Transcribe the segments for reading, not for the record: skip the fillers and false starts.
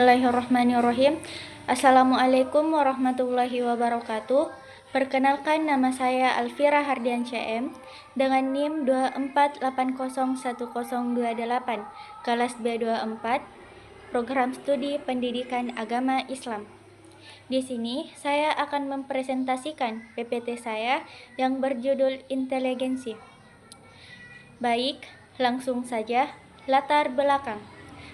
Bismillahirrahmanirrahim. Assalamualaikum warahmatullahi wabarakatuh. Perkenalkan, nama saya Alfira Hardian CM dengan NIM 248011028, kelas B24, Program Studi Pendidikan Agama Islam. Di sini saya akan mempresentasikan PPT saya yang berjudul Inteligensi. Baik, langsung saja. Latar belakang.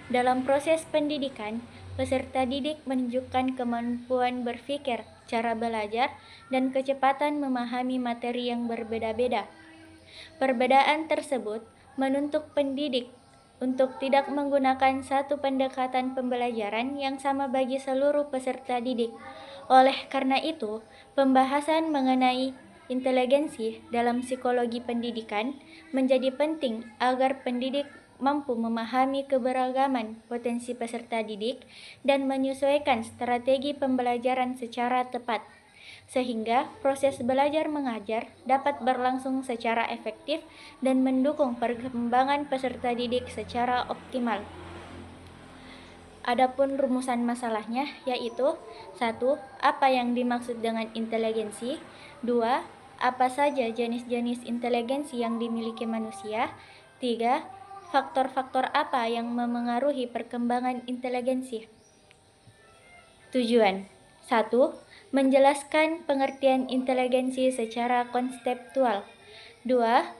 Dalam proses pendidikan, peserta didik menunjukkan kemampuan berpikir, cara belajar, dan kecepatan memahami materi yang berbeda-beda. Perbedaan tersebut menuntut pendidik untuk tidak menggunakan satu pendekatan pembelajaran yang sama bagi seluruh peserta didik. Oleh karena itu, pembahasan mengenai inteligensi dalam psikologi pendidikan menjadi penting agar pendidik mampu memahami keberagaman potensi peserta didik dan menyesuaikan strategi pembelajaran secara tepat, sehingga proses belajar mengajar dapat berlangsung secara efektif dan mendukung perkembangan peserta didik secara optimal. Adapun rumusan masalahnya yaitu 1. Apa yang dimaksud dengan inteligensi? 2. Apa saja jenis-jenis inteligensi yang dimiliki manusia? 3. Faktor-faktor apa yang memengaruhi perkembangan inteligensi? Tujuan 1. Menjelaskan pengertian inteligensi secara konseptual. 2.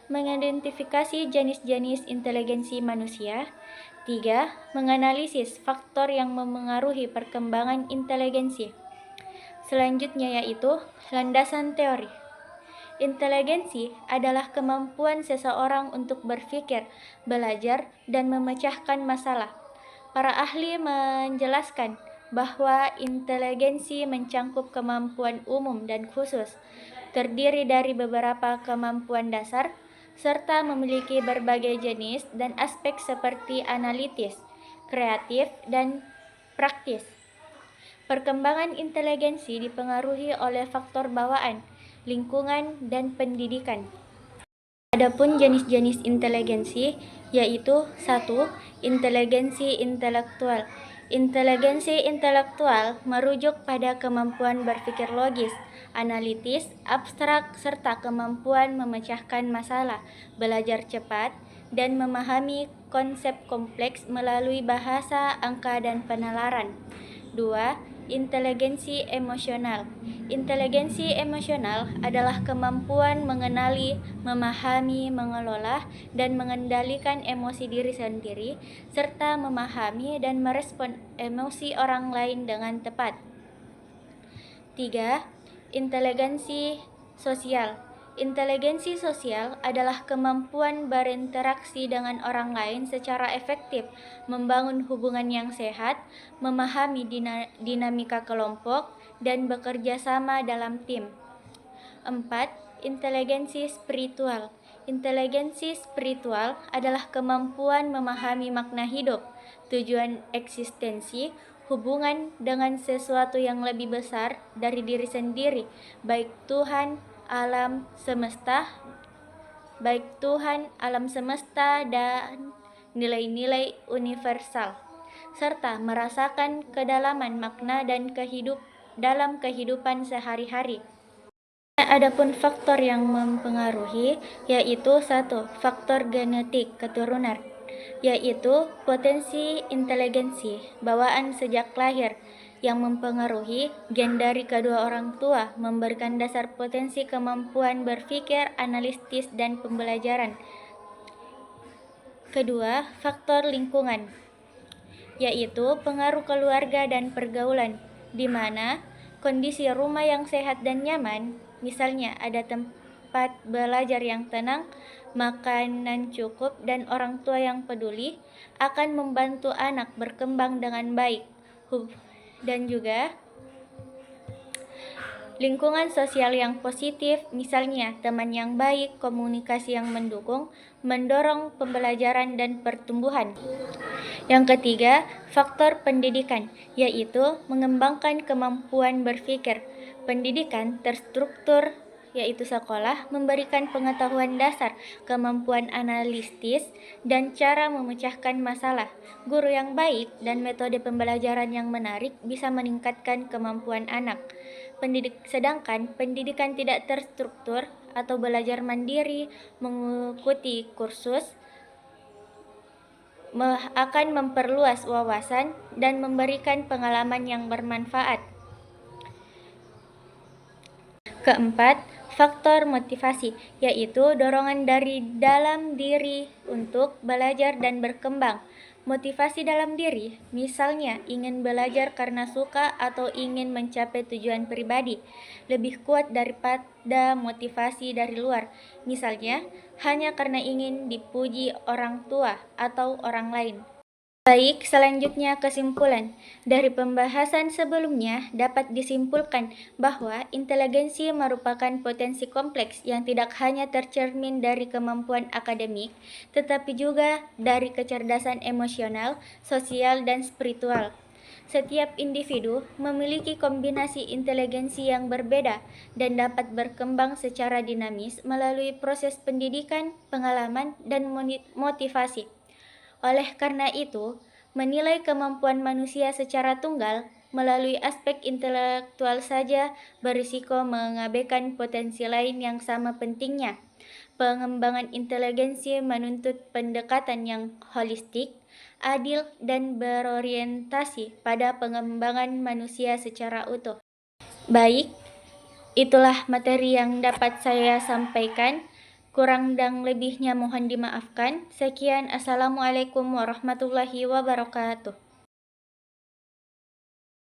Mengidentifikasi jenis-jenis inteligensi manusia. 3. Menganalisis faktor yang memengaruhi perkembangan inteligensi. Selanjutnya yaitu landasan teori. Inteligensi adalah kemampuan seseorang untuk berpikir, belajar, dan memecahkan masalah. Para ahli menjelaskan bahwa inteligensi mencangkup kemampuan umum dan khusus, terdiri dari beberapa kemampuan dasar, serta memiliki berbagai jenis dan aspek seperti analitis, kreatif, dan praktis. Perkembangan inteligensi dipengaruhi oleh faktor bawaan, lingkungan, dan pendidikan. Adapun jenis-jenis inteligensi yaitu 1. Inteligensi intelektual. Inteligensi intelektual merujuk pada kemampuan berpikir logis, analitis, abstrak, serta kemampuan memecahkan masalah, belajar cepat, dan memahami konsep kompleks melalui bahasa, angka, dan penalaran. 2. Inteligensi emosional. Inteligensi emosional adalah kemampuan mengenali, memahami, mengelola, dan mengendalikan emosi diri sendiri, serta memahami dan merespon emosi orang lain dengan tepat. 3. Inteligensi sosial. Inteligensi sosial adalah kemampuan berinteraksi dengan orang lain secara efektif, membangun hubungan yang sehat, memahami dinamika kelompok, dan bekerja sama dalam tim. 4. Inteligensi spiritual. Inteligensi spiritual adalah kemampuan memahami makna hidup, tujuan eksistensi, hubungan dengan sesuatu yang lebih besar dari diri sendiri, baik Tuhan, alam semesta, dan nilai-nilai universal, serta merasakan kedalaman makna dan dalam kehidupan sehari-hari. Adapun faktor yang mempengaruhi yaitu 1. Faktor genetik keturunan, yaitu potensi inteligensi bawaan sejak lahir yang mempengaruhi gen dari kedua orang tua, memberikan dasar potensi kemampuan berpikir, analitis, dan pembelajaran. Kedua, faktor lingkungan, yaitu pengaruh keluarga dan pergaulan, di mana kondisi rumah yang sehat dan nyaman, misalnya ada tempat belajar yang tenang, makanan cukup, dan orang tua yang peduli, akan membantu anak berkembang dengan baik. Dan juga lingkungan sosial yang positif, misalnya teman yang baik, komunikasi yang mendukung, mendorong pembelajaran dan pertumbuhan. Yang ketiga, faktor pendidikan, yaitu mengembangkan kemampuan berpikir. Pendidikan terstruktur yaitu sekolah, memberikan pengetahuan dasar, kemampuan analitis, dan cara memecahkan masalah. Guru yang baik dan metode pembelajaran yang menarik bisa meningkatkan kemampuan anak. Sedangkan pendidikan tidak terstruktur atau belajar mandiri, mengikuti kursus, akan memperluas wawasan dan memberikan pengalaman yang bermanfaat. Keempat, faktor motivasi, yaitu dorongan dari dalam diri untuk belajar dan berkembang. Motivasi dalam diri, misalnya ingin belajar karena suka atau ingin mencapai tujuan pribadi, lebih kuat daripada motivasi dari luar, misalnya hanya karena ingin dipuji orang tua atau orang lain. Baik, selanjutnya kesimpulan. Dari pembahasan sebelumnya dapat disimpulkan bahwa inteligensi merupakan potensi kompleks yang tidak hanya tercermin dari kemampuan akademik, tetapi juga dari kecerdasan emosional, sosial, dan spiritual. Setiap individu memiliki kombinasi inteligensi yang berbeda dan dapat berkembang secara dinamis melalui proses pendidikan, pengalaman, dan motivasi. Oleh karena itu, menilai kemampuan manusia secara tunggal melalui aspek intelektual saja berisiko mengabaikan potensi lain yang sama pentingnya. Pengembangan inteligensi menuntut pendekatan yang holistik, adil, dan berorientasi pada pengembangan manusia secara utuh. Baik, itulah materi yang dapat saya sampaikan. Kurang dan lebihnya mohon dimaafkan. Sekian, Assalamualaikum warahmatullahi wabarakatuh.